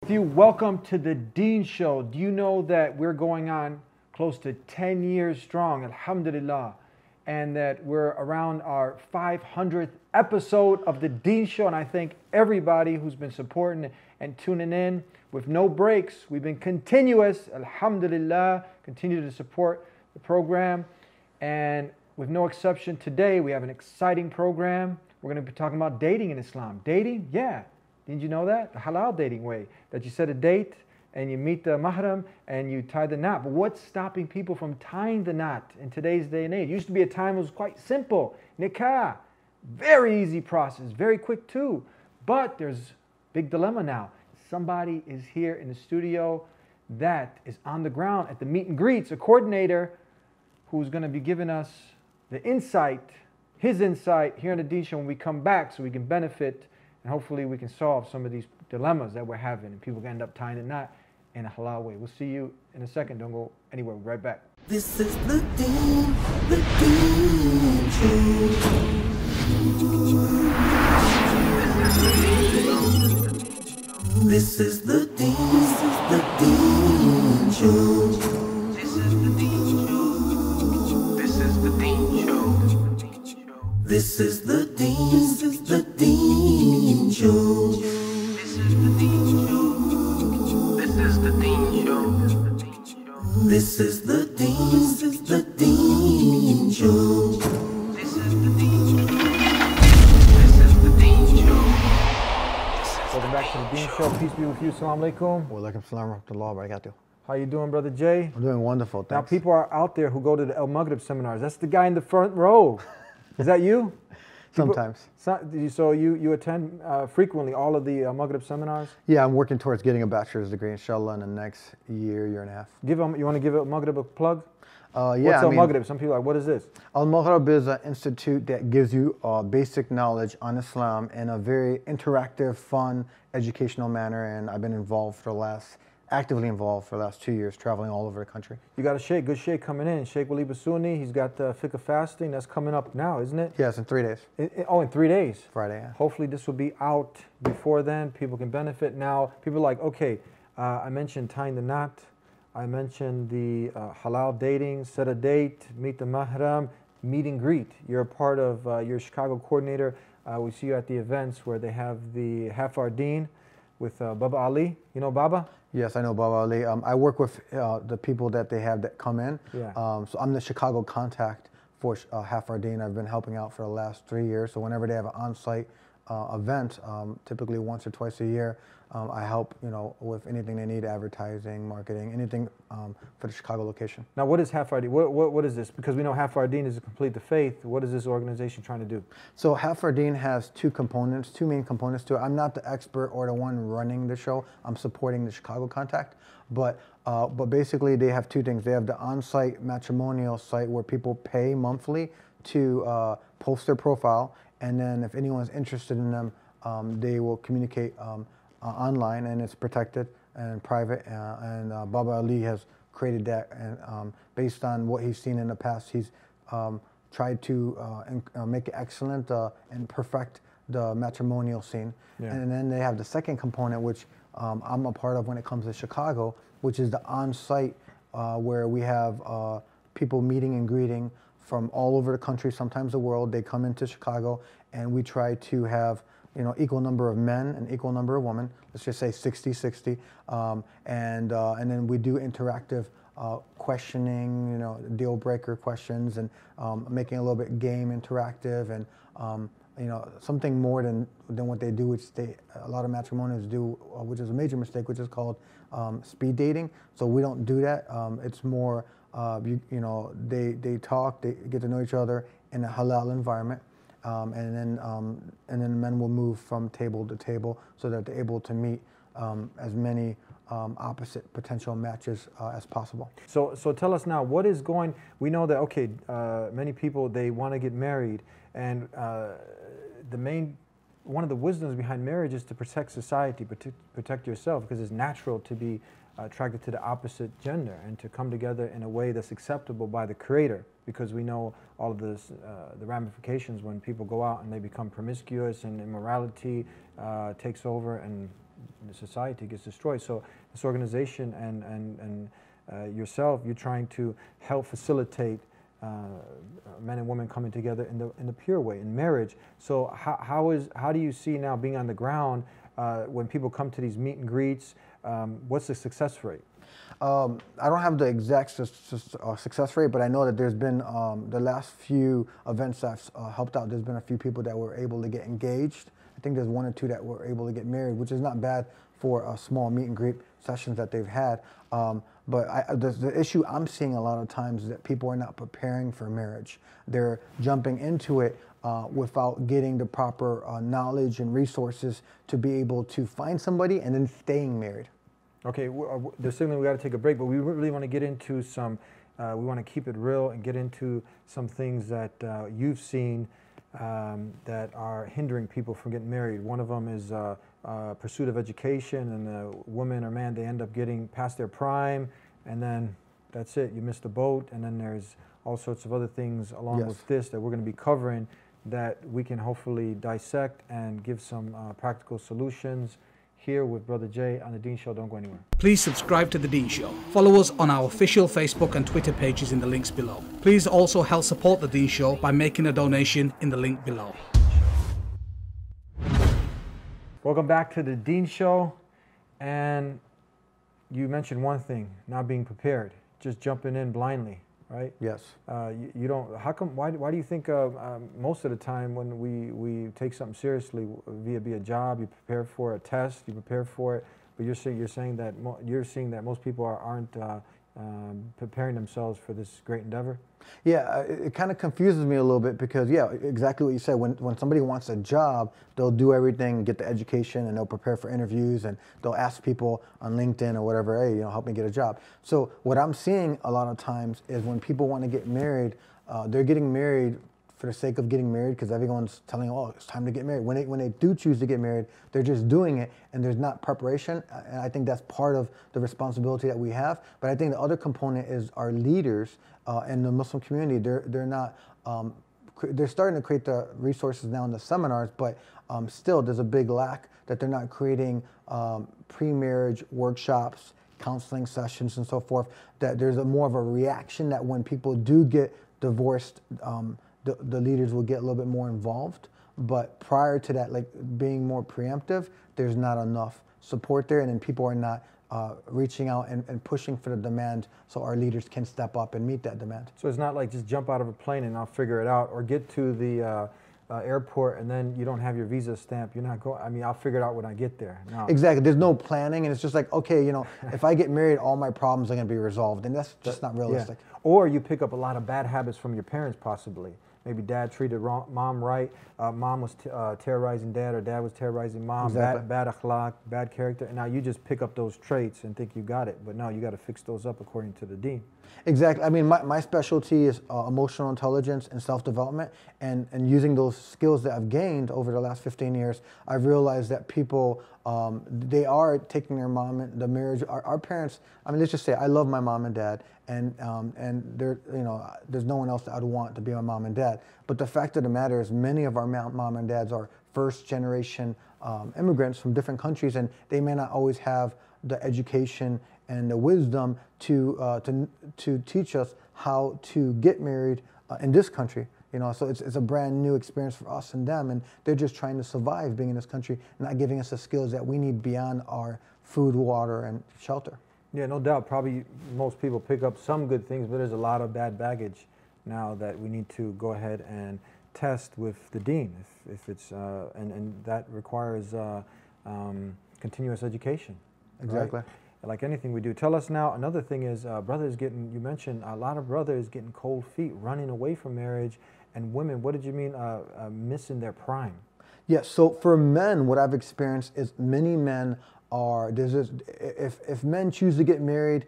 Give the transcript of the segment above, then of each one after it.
Welcome to the Deen Show. Do you know that we're going on close to 10 years strong, alhamdulillah, and that we're around our 500th episode of the Deen Show, and I thank everybody who's been supporting and tuning in with no breaks. We've been continuous, alhamdulillah, continue to support the program, and with no exception today, we have an exciting program. We're going to be talking about dating in Islam. Dating? Yeah. Didn't you know that? The halal dating way, that you set a date and you meet the mahram and you tie the knot. But what's stopping people from tying the knot in today's day and age? It used to be a time it was quite simple. Nikah, very easy process, very quick too. But there's a big dilemma now. Somebody is here in the studio that is on the ground at the meet and greets, a coordinator who's going to be giving us the insight, his insight here on the Deen Show when we come back so we can benefit. And hopefully we can solve some of these dilemmas that we're having and people can end up tying a knot in a halal way. We'll see you in a second. Don't go anywhere. We'll be right back. This is the Deen Show. This is the Deen Show. This is the Deen Show. This is the Deen Show. This is the Deen Show. This is the Deen Show. This is the Deen Show. This is the Deen Show. This is the Deen Show. This is the Deen Show. Welcome back to the Deen Show. Peace be with you. Assalamu alaikum. Wa alaikum salam wa rahmatullahi wa barakatuh. How you doing, Brother Jay? I'm doing wonderful, thanks. Now people are out there who go to the El Maghrib seminars. That's the guy in the front row. Is that you? Sometimes. So you attend frequently all of the Maghrib seminars? Yeah, I'm working towards getting a bachelor's degree, inshallah, in the next year and a half. You want to give Al Maghrib a plug? Yeah, What's Al Maghrib? Some people are like, what is this? Al Maghrib is an institute that gives you basic knowledge on Islam in a very interactive, fun, educational manner, and I've been actively involved for the last 2 years, traveling all over the country. You got a sheikh, good sheikh coming in, Sheikh Walid Basuni. He's got fiqh fasting that's coming up now, isn't it? Yes, in 3 days. In 3 days? Friday, yeah. Hopefully this will be out before then. People can benefit. Now, people are like, okay, I mentioned tying the knot. I mentioned the halal dating, set a date, meet the mahram, meet and greet. You're a part of, you're a Chicago coordinator. We see you at the events where they have the Hafar Deen with Baba Ali. You know Baba? Yes, I know Baba Ali. I work with the people that they have that come in. Yeah. So I'm the Chicago contact for Hafar Deen. I've been helping out for the last 3 years. So whenever they have an on-site event, typically once or twice a year, I help with anything they need, advertising, marketing, anything for the Chicago location. Now, what is Hafar Deen? What is this? Because we know Hafar Deen is to complete the faith. What is this organization trying to do? So Hafar Deen has two main components to it. I'm not the expert or the one running the show. I'm supporting the Chicago contact. But basically they have two things. They have the on-site matrimonial site where people pay monthly to post their profile. And then if anyone's interested in them, they will communicate online, and it's protected and private. And Baba Ali has created that, and based on what he's seen in the past, he's tried to make it excellent and perfect the matrimonial scene. Yeah. And then they have the second component, which I'm a part of when it comes to Chicago, which is the on-site where we have people meeting and greeting from all over the country, sometimes the world. They come into Chicago, and we try to have equal number of men and equal number of women. Let's just say 60-60, and then we do interactive questioning, deal breaker questions, and making a little bit game interactive, and something more than what they do, which a lot of matrimonials do, which is a major mistake, which is called speed dating. So we don't do that. It's more they talk, they get to know each other in a halal environment. And then men will move from table to table so that they're able to meet as many opposite potential matches as possible. So tell us now, what is going? We know that many people, they want to get married, and one of the wisdoms behind marriage is to protect society, protect yourself, because it's natural to be attracted to the opposite gender and to come together in a way that's acceptable by the Creator, because we know all of this, the ramifications when people go out and they become promiscuous and immorality takes over, and the society gets destroyed. So this organization and yourself, you're trying to help facilitate men and women coming together in the pure way, in marriage. So how do you see now, being on the ground, when people come to these meet and greets, what's the success rate? I don't have the exact success rate, but I know that there's been the last few events I've helped out. There's been a few people that were able to get engaged. I think there's 1 or 2 that were able to get married, which is not bad for a small meet and greet sessions that they've had. But the issue I'm seeing a lot of times is that people are not preparing for marriage. They're jumping into it without getting the proper knowledge and resources to be able to find somebody and then staying married. Okay, there's something we got to take a break, but we really want to get into some, we want to keep it real and get into some things that you've seen that are hindering people from getting married. One of them is pursuit of education, and a woman or man, they end up getting past their prime, and then that's it, you miss the boat. And then there's all sorts of other things along with this that we're going to be covering that we can hopefully dissect and give some practical solutions here with Brother Jay on The Dean Show. Don't go anywhere. Please subscribe to The Dean Show. Follow us on our official Facebook and Twitter pages in the links below. Please also help support The Dean Show by making a donation in the link below. Welcome back to The Dean Show. And you mentioned one thing, not being prepared, just jumping in blindly, right? Yes. You don't, how come, why do you think most of the time when we take something seriously, be a job, you prepare for a test, you prepare for it, but you're saying that you're seeing that most people aren't preparing themselves for this great endeavor? Yeah, it kind of confuses me a little bit because, yeah, exactly what you said. When somebody wants a job, they'll do everything, get the education, and they'll prepare for interviews, and they'll ask people on LinkedIn or whatever, hey, help me get a job. So what I'm seeing a lot of times is when people want to get married, they're getting married for the sake of getting married because everyone's telling them, oh, it's time to get married. When they do choose to get married, they're just doing it, and there's not preparation. And I think that's part of the responsibility that we have. But I think the other component is our leaders in the Muslim community. They're not. They're starting to create the resources now in the seminars, but still there's a big lack that they're not creating pre-marriage workshops, counseling sessions, and so forth. That there's more of a reaction that when people do get divorced, the leaders will get a little bit more involved. But prior to that, like being more preemptive, there's not enough support there, and then people are not reaching out and pushing for the demand so our leaders can step up and meet that demand. So it's not like just jump out of a plane and I'll figure it out, or get to the airport and then you don't have your visa stamp. You're not going, I mean, I'll figure it out when I get there. No. Exactly. There's no planning, and it's just like, okay, if I get married, all my problems are going to be resolved, and that's just not realistic. Yeah. Or you pick up a lot of bad habits from your parents, possibly. Maybe dad treated mom right, mom was terrorizing dad, or dad was terrorizing mom. Exactly. Bad akhlaq, bad character, and now you just pick up those traits and think you got it, but no, you got to fix those up according to the Deen. Exactly. I mean, my specialty is emotional intelligence and self-development, and using those skills that I've gained over the last 15 years, I've realized that people, they are taking their mom and the marriage, our parents, I mean, let's just say I love my mom and dad, and there, there's no one else that I'd want to be my mom and dad. But the fact of the matter is, many of our mom and dads are first-generation immigrants from different countries, and they may not always have the education and the wisdom to teach us how to get married in this country. So it's a brand new experience for us and them, and they're just trying to survive being in this country, not giving us the skills that we need beyond our food, water, and shelter. Yeah, no doubt. Probably most people pick up some good things, but there's a lot of bad baggage now that we need to go ahead and test with the Deen, if it's and that requires continuous education. Exactly. Right? Like anything we do. Tell us now, another thing is brothers you mentioned a lot of brothers getting cold feet, running away from marriage, and women, what did you mean missing their prime? Yeah, so for men, what I've experienced is many men are, if men choose to get married,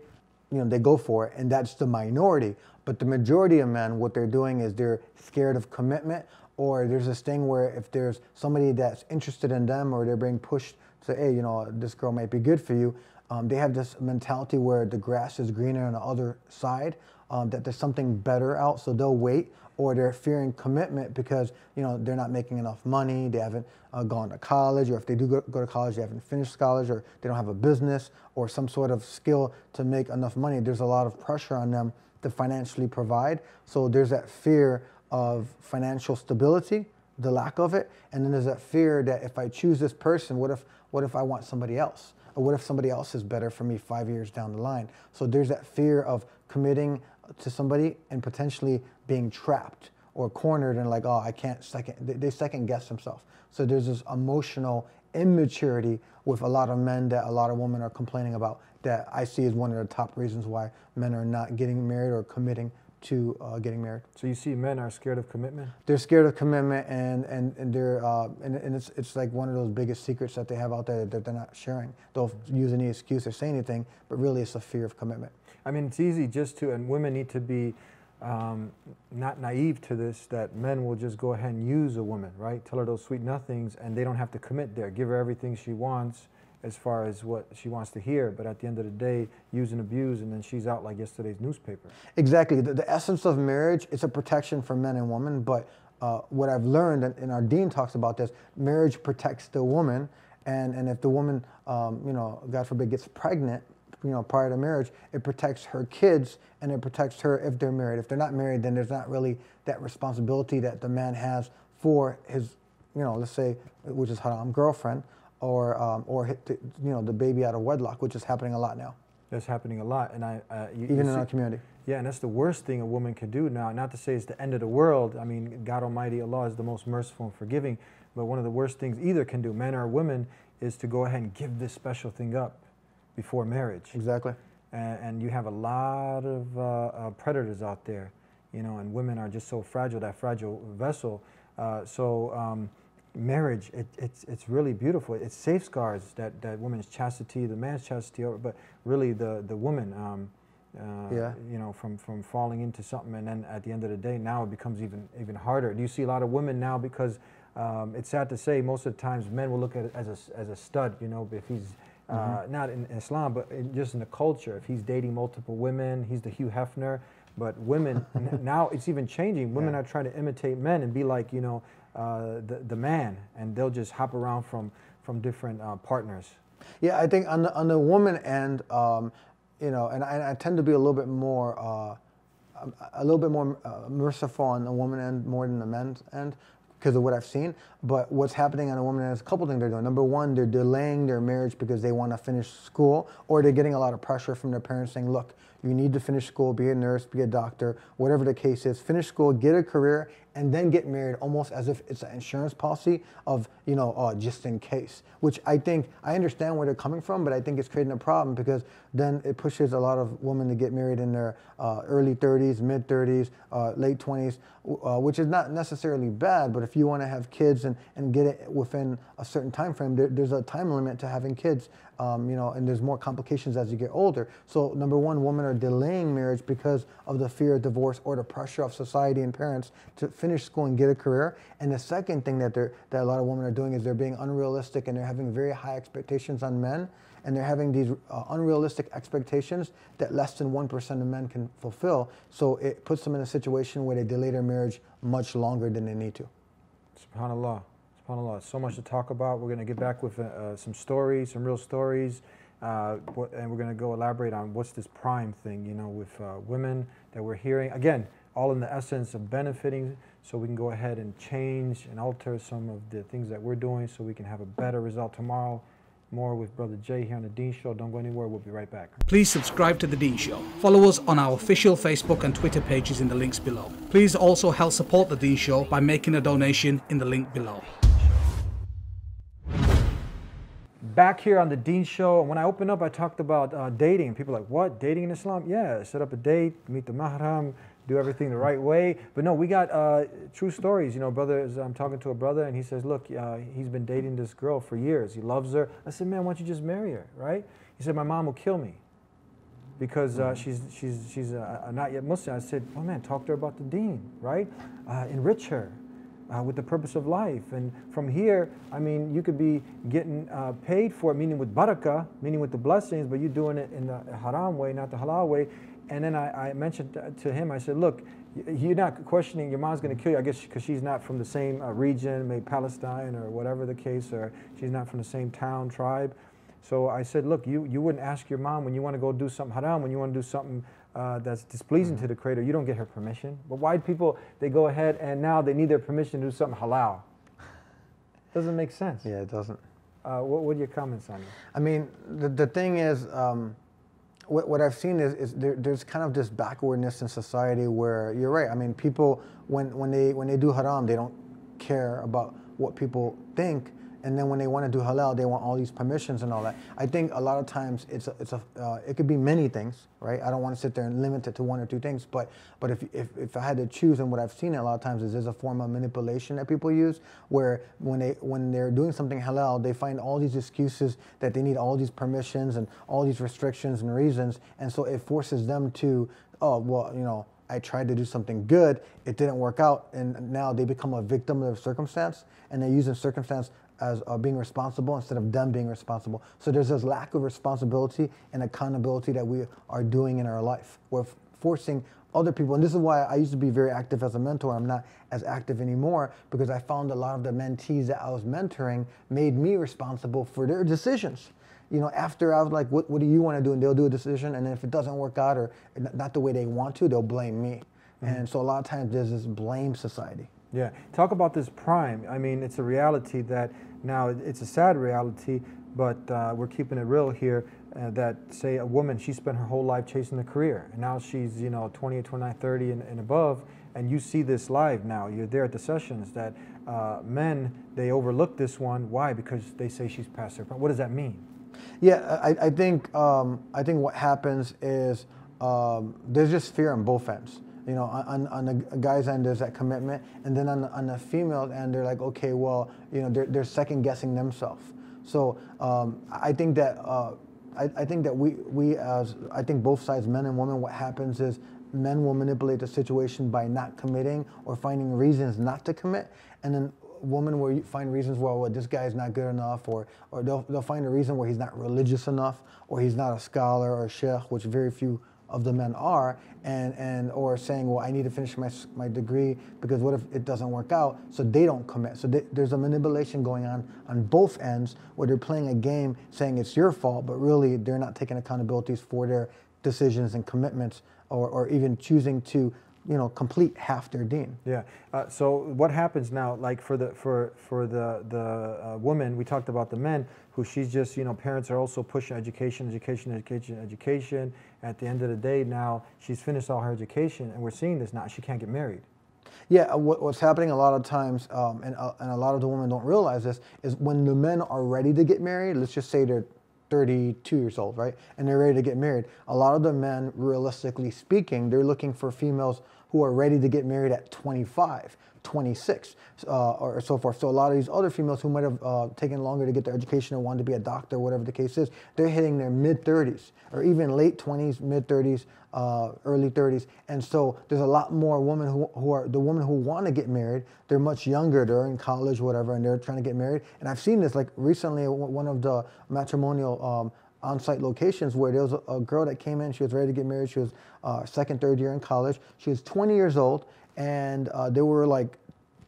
they go for it, and that's the minority. But the majority of men, what they're doing is they're scared of commitment, or there's this thing where if there's somebody that's interested in them, or they're being pushed say, hey, you know, this girl might be good for you. They have this mentality where the grass is greener on the other side, that there's something better out, so they'll wait, or they're fearing commitment because, you know, they're not making enough money, they haven't gone to college, or if they do go to college, they haven't finished college, or they don't have a business or some sort of skill to make enough money. There's a lot of pressure on them to financially provide. So there's that fear of financial stability, the lack of it, and then there's that fear that if I choose this person, what if I want somebody else? Or what if somebody else is better for me 5 years down the line? So there's that fear of committing to somebody and potentially being trapped or cornered and like, oh, I can't they second guess themselves. So there's this emotional immaturity with a lot of men that a lot of women are complaining about, that I see as one of the top reasons why men are not getting married or committing to getting married. So you see men are scared of commitment? They're scared of commitment, and they're and it's like one of those biggest secrets that they have out there that they're not sharing. They'll use any excuse or say anything, but really it's a fear of commitment. I mean, it's easy just to, and women need to be not naive to this, that men will just go ahead and use a woman, right? Tell her those sweet nothings, and they don't have to commit there. Give her everything she wants as far as what she wants to hear, but at the end of the day, use and abuse, and then she's out like yesterday's newspaper. Exactly. The essence of marriage is a protection for men and women, but what I've learned, and our dean talks about this, marriage protects the woman, and if the woman, you know, God forbid, gets pregnant, you know, prior to marriage, it protects her kids, and it protects her if they're married. If they're not married, then there's not really that responsibility that the man has for his, you know, let's say, which is haram, girlfriend, or you know, the baby out of wedlock, which is happening a lot now. That's happening a lot, and even in our community. Yeah, and that's the worst thing a woman could do now. Not to say it's the end of the world. I mean, God Almighty, Allah is the most merciful and forgiving, but one of the worst things either can do, men or women, is to go ahead and give this special thing up before marriage. Exactly. And you have a lot of predators out there, you know, and women are just so fragile, that fragile vessel. Marriage, it's really beautiful. It safeguards that woman's chastity, the man's chastity, but really the woman, you know, from falling into something, and then at the end of the day, now it becomes even harder. Do you see a lot of women now, because it's sad to say, most of the times men will look at it as a stud, you know, if he's not in Islam, but just in the culture. If he's dating multiple women, he's the Hugh Hefner. But women, now it's even changing. Women are trying to imitate men and be like, you know, the man, and they'll just hop around from different partners. Yeah, I think on the woman end, you know, and I tend to be a little bit more merciful on the woman end more than the men's end, because of what I've seen. But what's happening on a woman is a couple things they're doing. Number one, they're delaying their marriage because they want to finish school, or they're getting a lot of pressure from their parents saying, look, you need to finish school, be a nurse, be a doctor, whatever the case is, finish school, get a career, and then get married, almost as if it's an insurance policy of, you know, just in case. Which I think, I understand where they're coming from, but I think it's creating a problem, because then it pushes a lot of women to get married in their early 30s, mid 30s, late 20s, which is not necessarily bad, but if you want to have kids and get it within a certain time frame, there's a time limit to having kids, you know, and there's more complications as you get older. So number one, women are delaying marriage because of the fear of divorce or the pressure of society and parents to finish school and get a career. And the second thing that a lot of women are doing is they're being unrealistic, and they're having very high expectations on men, and they're having these unrealistic expectations that less than 1% of men can fulfill. So it puts them in a situation where they delay their marriage much longer than they need to. SubhanAllah. SubhanAllah. So much to talk about. We're going to get back with some stories, some real stories, and we're going to go elaborate on what's this prime thing, you know, with women that we're hearing. Again, all in the essence of benefiting, so we can go ahead and change and alter some of the things that we're doing so we can have a better result tomorrow. More with Brother Jay here on The Dean Show. Don't go anywhere. We'll be right back. Please subscribe to The Dean Show. Follow us on our official Facebook and Twitter pages in the links below. Please also help support The Dean Show by making a donation in the link below. Back here on The Dean Show, and when I opened up, I talked about dating. People are like, what? Dating in Islam? Yeah, set up a date, meet the mahram, do everything the right way. But no, we got true stories. You know, I'm talking to a brother, and he says, look, he's been dating this girl for years. He loves her. I said, man, why don't you just marry her, right? He said, my mom will kill me because she's not yet Muslim. I said, oh man, talk to her about the deen, right? Enrich her. with the purpose of life. And from here, I mean, you could be getting paid for it, meaning with barakah, meaning with the blessings, but you're doing it in the haram way, not the halal way. And then I mentioned to him, I said, look, you're not questioning your mom's going to kill you, I guess, because she's not from the same region, maybe Palestine or whatever the case, or she's not from the same town, tribe. So I said, look, you wouldn't ask your mom when you want to go do something haram, when you want to do something that's displeasing to the Creator, you don't get her permission. But why people, they go ahead and now they need their permission to do something halal? Doesn't make sense. Yeah, it doesn't. What are your comments on it? I mean, the thing is, what I've seen is there's kind of this backwardness in society where you're right. I mean, people when they do haram, they don't care about what people think, and then when they want to do halal, they want all these permissions and all that. I think a lot of times it could be many things, right? I don't want to sit there and limit it to one or two things, but if I had to choose, and what I've seen a lot of times is there's a form of manipulation that people use, where when they're doing something halal, they find all these excuses that they need all these permissions and all these restrictions and reasons, and so it forces them to, oh well, you know, I tried to do something good, it didn't work out, and now they become a victim of their circumstance, and they're using circumstance as being responsible instead of them being responsible. So there's this lack of responsibility and accountability that we are doing in our life. We're forcing other people, and this is why I used to be very active as a mentor. I'm not as active anymore, because I found a lot of the mentees that I was mentoring made me responsible for their decisions. You know, after I was like, what do you want to do? And they'll do a decision, and then if it doesn't work out or not the way they want to, they'll blame me. And so a lot of times there's this blame society. Yeah, talk about this prime. I mean, it's a reality that now, it's a sad reality, but we're keeping it real here, that say a woman, she spent her whole life chasing a career, and now she's, you know, 28, 29, 30 and above, and you see this live now, you're there at the sessions, that men, they overlook this one. Why? Because they say she's past her prime. What does that mean? Yeah, I think what happens is there's just fear on both ends. You know, on the guy's end, there's that commitment, and then on the female end, they're like, okay, well, you know, they're second guessing themselves. So I think that I think both sides, men and women, what happens is men will manipulate the situation by not committing or finding reasons not to commit, and then women will find reasons, well, this guy's not good enough, or they'll find a reason where he's not religious enough, or he's not a scholar or a sheikh, which very few of the men are, or saying, well, I need to finish my degree because what if it doesn't work out? So they don't commit. So there's a manipulation going on both ends, where they're playing a game saying it's your fault, but really they're not taking accountabilities for their decisions and commitments, or even choosing to, you know, complete half their deen. Yeah. So what happens now? Like for the woman, we talked about the men, who she's just, you know, parents are also pushing education. At the end of the day, now she's finished all her education, and we're seeing this now. She can't get married. Yeah. What's happening a lot of times, and a lot of the women don't realize this, is when the men are ready to get married. Let's just say they're 32 years old, right? And they're ready to get married. A lot of the men, realistically speaking, they're looking for females who are ready to get married at 25, 26, or so forth. So a lot of these other females who might have taken longer to get their education or wanted to be a doctor, whatever the case is, they're hitting their mid-30s, or even late 20s, mid-30s, early 30s. And so there's a lot more women who are the women who want to get married. They're much younger, they're in college, whatever, and they're trying to get married. And I've seen this, like recently, one of the matrimonial on-site locations, where there was a girl that came in, she was ready to get married, she was second, third year in college, she was 20 years old, and there were like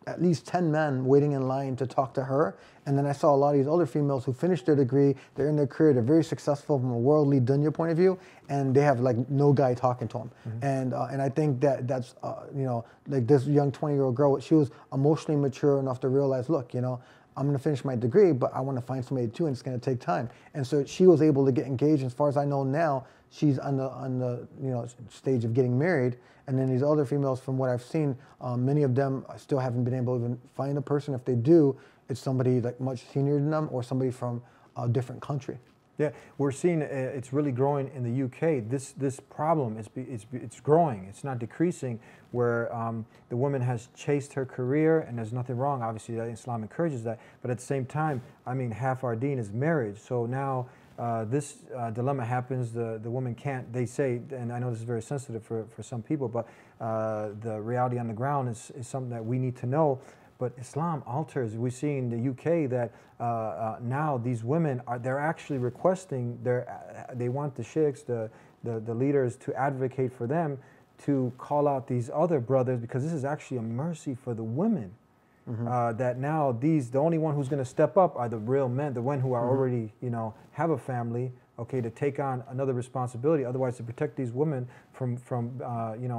at least 10 men waiting in line to talk to her. And then I saw a lot of these other females who finished their degree, they're in their career, they're very successful from a worldly dunya point of view, and they have like no guy talking to them. Mm-hmm. And I think that's, you know, like this young 20-year-old girl, she was emotionally mature enough to realize, look, you know, I'm going to finish my degree, but I want to find somebody too, and it's going to take time. And so she was able to get engaged. As far as I know now, she's on the you know, stage of getting married. And then these other females, from what I've seen, many of them still haven't been able to even find a person. If they do, it's somebody like much senior than them, or somebody from a different country. Yeah, we're seeing it's really growing in the UK. This problem it's growing. It's not decreasing. Where the woman has chased her career, and there's nothing wrong. Obviously, Islam encourages that. But at the same time, I mean, half our deen is marriage. So now this dilemma happens. The woman can't. They say, and I know this is very sensitive for some people, but the reality on the ground is something that we need to know. But Islam alters. We see in the UK that now these women they're actually requesting they want the sheikhs, the leaders, to advocate for them to call out these other brothers, because this is actually a mercy for the women. That now the only one who's going to step up are the real men, the men who are already, have a family, okay, to take on another responsibility. Otherwise, to protect these women from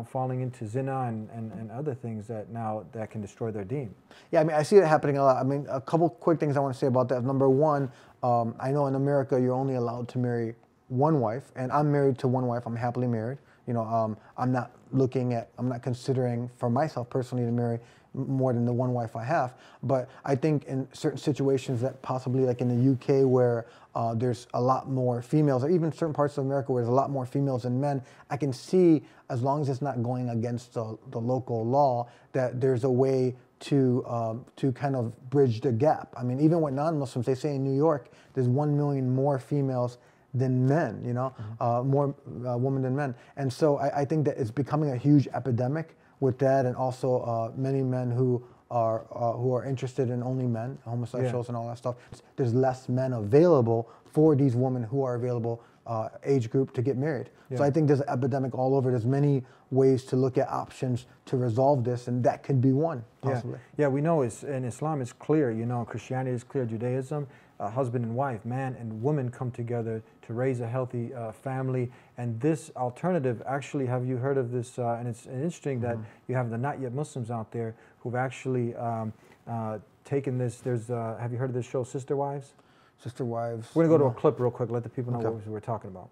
falling into zina and other things that can destroy their deen. Yeah, I mean, I see it happening a lot. I mean, a couple quick things I want to say about that. Number one, I know in America you're only allowed to marry one wife, and I'm married to one wife. I'm happily married. I'm not considering for myself personally to marry more than the one wife I have. But I think in certain situations that possibly, like in the UK where there's a lot more females, or even certain parts of America where there's a lot more females than men, I can see, as long as it's not going against the local law, that there's a way to kind of bridge the gap. I mean, even with non-Muslims, they say in New York there's 1 million more females than men, more women than men. And so I think that it's becoming a huge epidemic with that, and also many men who are interested in only men, homosexuals and all that stuff. There's less men available for these women who are available age group to get married. So I think there's an epidemic all over. There's many ways to look at options to resolve this, and that could be one, possibly. Yeah, we know in Islam it's clear, Christianity is clear, Judaism, husband and wife, man and woman come together to raise a healthy family. And this alternative, actually, have you heard of this? And it's interesting that you have the not yet Muslims out there who've actually taken this. Have you heard of this show, Sister Wives? Sister Wives. We're going to go to a clip real quick, let the people know what we're talking about.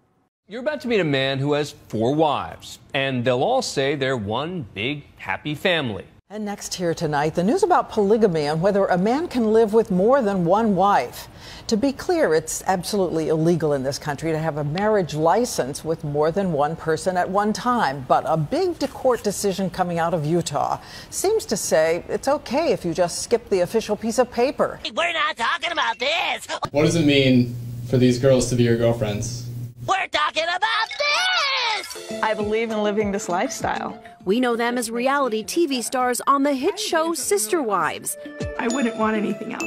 You're about to meet a man who has 4 wives, and they'll all say they're one big, happy family. And next here tonight, the news about polygamy and whether a man can live with more than one wife. To be clear, it's absolutely illegal in this country to have a marriage license with more than one person at one time. But a big court decision coming out of Utah seems to say it's okay if you just skip the official piece of paper. We're not talking about this. What does it mean for these girls to be your girlfriends? We're talking about this. I believe in living this lifestyle. We know them as reality TV stars on the hit show Sister Wives. I wouldn't want anything else.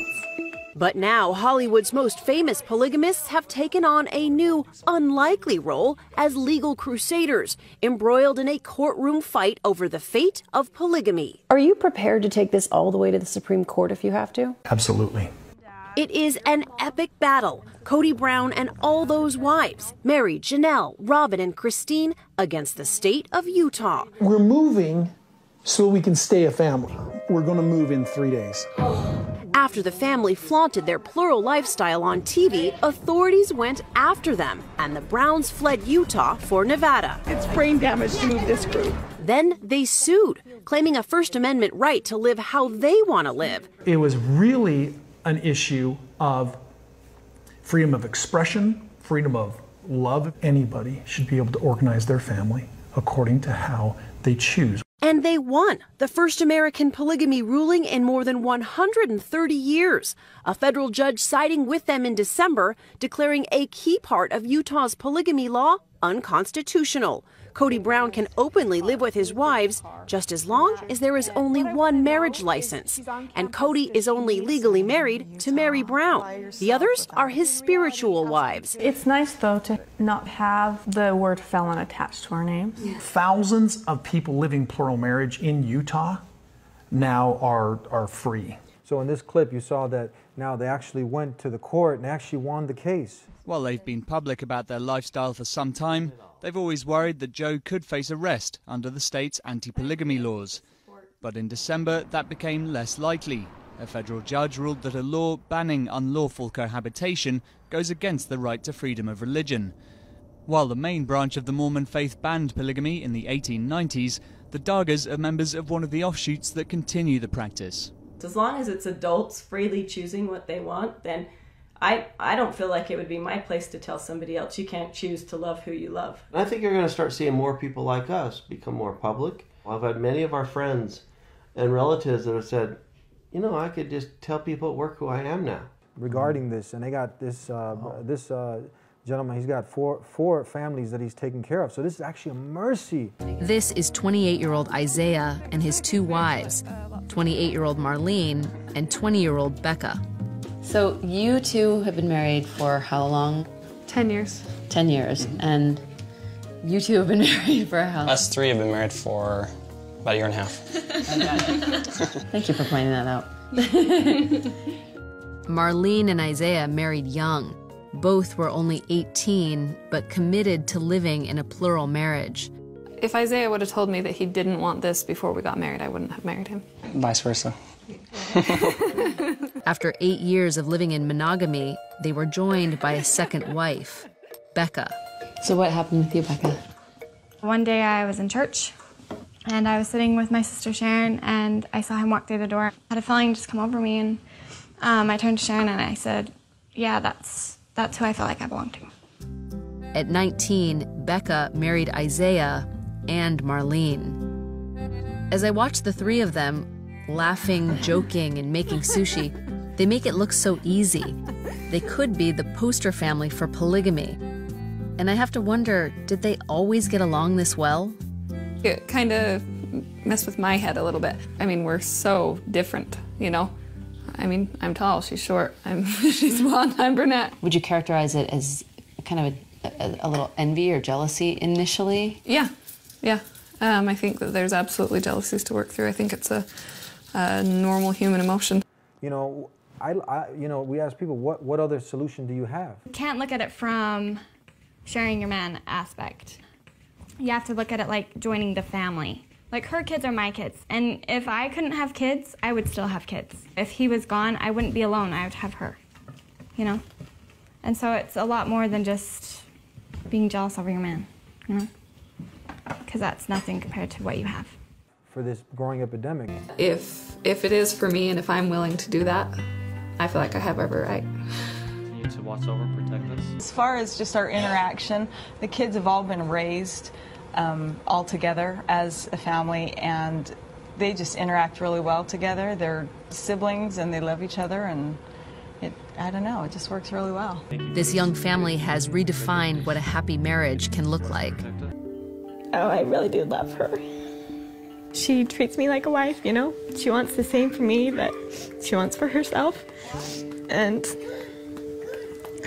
But now Hollywood's most famous polygamists have taken on a new, unlikely role as legal crusaders, embroiled in a courtroom fight over the fate of polygamy. Are you prepared to take this all the way to the Supreme Court if you have to? Absolutely. It is an epic battle. Cody Brown and all those wives, Mary, Janelle, Robin, and Christine, against the state of Utah. We're moving so we can stay a family. We're going to move in 3 days. After the family flaunted their plural lifestyle on TV, authorities went after them, and the Browns fled Utah for Nevada. It's brain damage to move this group. Then they sued, claiming a First Amendment right to live how they want to live. It was really an issue of freedom of expression, freedom of love. Anybody should be able to organize their family according to how they choose. And they won the first American polygamy ruling in more than 130 years. A federal judge siding with them in December, declaring a key part of Utah's polygamy law unconstitutional. Cody Brown can openly live with his wives just as long as there is only one marriage license. And Cody is only legally married to Mary Brown. The others are his spiritual wives. It's nice, though, to not have the word felon attached to our names. Thousands of people living plural marriage in Utah now are free. So in this clip, you saw that now they actually went to the court and actually won the case. While they've been public about their lifestyle for some time, they've always worried that Joe could face arrest under the state's anti-polygamy laws. But in December, that became less likely. A federal judge ruled that a law banning unlawful cohabitation goes against the right to freedom of religion. While the main branch of the Mormon faith banned polygamy in the 1890s, the Dagas are members of one of the offshoots that continue the practice. As long as it's adults freely choosing what they want, then I don't feel like it would be my place to tell somebody else you can't choose to love who you love. I think you're going to start seeing more people like us become more public. I've had many of our friends and relatives that have said, you know, I could just tell people at work who I am now. Regarding this, and they got this gentleman, he's got four families that he's taking care of. So this is actually a mercy. This is 28-year-old Isaiah and his 2 wives, 28-year-old Marlene and 20-year-old Becca. So you two have been married for how long? 10 years. 10 years. And you two have been married for how long? Us 3 have been married for about a year and a half. Thank you for pointing that out. Marlene and Isaiah married young. Both were only 18, but committed to living in a plural marriage. If Isaiah would have told me that he didn't want this before we got married, I wouldn't have married him. Vice versa. After 8 years of living in monogamy, they were joined by a second wife, Becca. So what happened with you, Becca? One day I was in church, and I was sitting with my sister Sharon, and I saw him walk through the door. I had a feeling just come over me, and I turned to Sharon and I said, yeah, that's who I feel like I belong to. At 19, Becca married Isaiah and Marlene. As I watched the 3 of them, laughing, joking, and making sushi, they make it look so easy. They could be the poster family for polygamy. And I have to wonder, did they always get along this well? It kind of messed with my head a little bit. I mean, we're so different, you know? I mean, I'm tall, she's short, she's blonde, I'm brunette. Would you characterize it as kind of a little envy or jealousy initially? Yeah. I think that there's absolutely jealousies to work through. I think it's a normal human emotion. You know, we ask people, what other solution do you have? You can't look at it from sharing your man aspect. You have to look at it like joining the family. Like, her kids are my kids, and if I couldn't have kids, I would still have kids. If he was gone, I wouldn't be alone, I would have her, you know? And so it's a lot more than just being jealous over your man, you know? Because that's nothing compared to what you have. For this growing epidemic. If it is for me, and if I'm willing to do that, I feel like I have every right. You need to watch over, protect us. As far as just our interaction, the kids have all been raised all together as a family, and they just interact really well together. They're siblings and they love each other, and I don't know, it just works really well. This young family has redefined what a happy marriage can look like. Oh, I really do love her. She treats me like a wife, you know? She wants the same for me that she wants for herself. And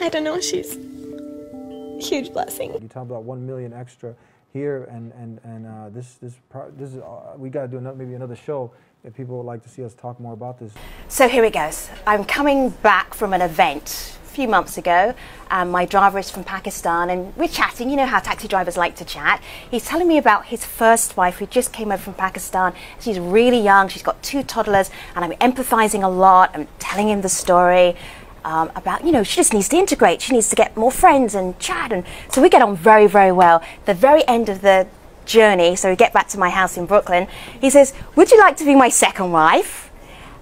I don't know, she's a huge blessing. You talk about 1 million extra here, and this is we got to do maybe another show if people would like to see us talk more about this. So here it goes. I'm coming back from an event a few months ago. My driver is from Pakistan, and we're chatting. You know how taxi drivers like to chat. He's telling me about his first wife who just came over from Pakistan. She's really young. She's got 2 toddlers, and I'm empathizing a lot. I'm telling him the story. About, you know, she just needs to integrate. She needs to get more friends and chat. And so we get on very, very well. The very end of the journey, so we get back to my house in Brooklyn, he says, would you like to be my second wife?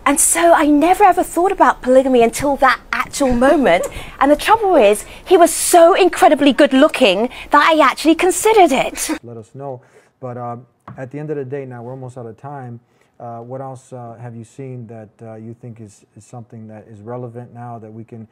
And so I never ever thought about polygamy until that actual moment. And the trouble is, he was so incredibly good looking that I actually considered it. Let us know. But at the end of the day, now we're almost out of time. What else have you seen that you think is something that is relevant now that we can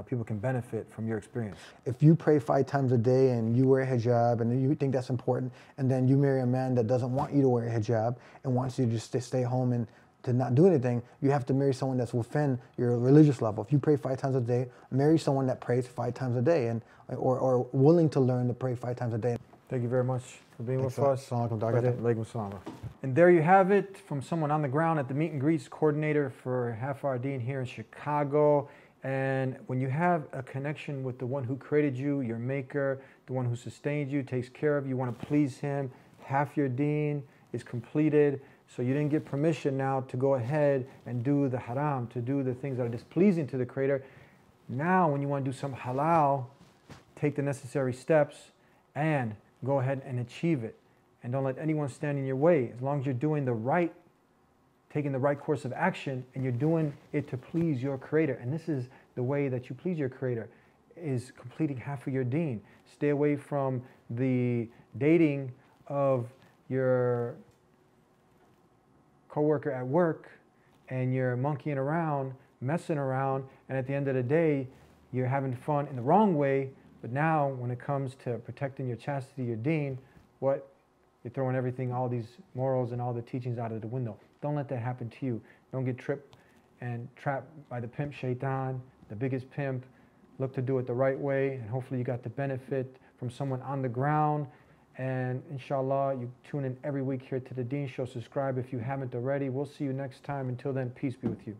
people can benefit from your experience? If you pray 5 times a day and you wear a hijab and you think that's important, and then you marry a man that doesn't want you to wear a hijab and wants you to just stay home and to not do anything, you have to marry someone that's within your religious level. If you pray 5 times a day, marry someone that prays 5 times a day and or willing to learn to pray 5 times a day. Thank you very much for being with us. Assalamualaikum. And there you have it from someone on the ground at the Meet and Greets coordinator for Half-Hour Deen here in Chicago. And when you have a connection with the one who created you, your maker, the one who sustained you, takes care of you, want to please him, half your deen is completed. So you didn't get permission now to go ahead and do the haram, to do the things that are displeasing to the creator. Now when you want to do some halal, take the necessary steps and go ahead and achieve it. And don't let anyone stand in your way. As long as you're doing the right, taking the right course of action, and you're doing it to please your creator. And this is the way that you please your creator, is completing half of your deen. Stay away from the dating of your coworker at work, and you're monkeying around, messing around, and at the end of the day, you're having fun in the wrong way, But now, when it comes to protecting your chastity, your deen, what? You're throwing everything, all these morals and all the teachings out of the window. Don't let that happen to you. Don't get tripped and trapped by the pimp shaitan, the biggest pimp. Look to do it the right way, and hopefully you got the benefit from someone on the ground. And inshallah, you tune in every week here to the Deen Show. Subscribe if you haven't already. We'll see you next time. Until then, peace be with you.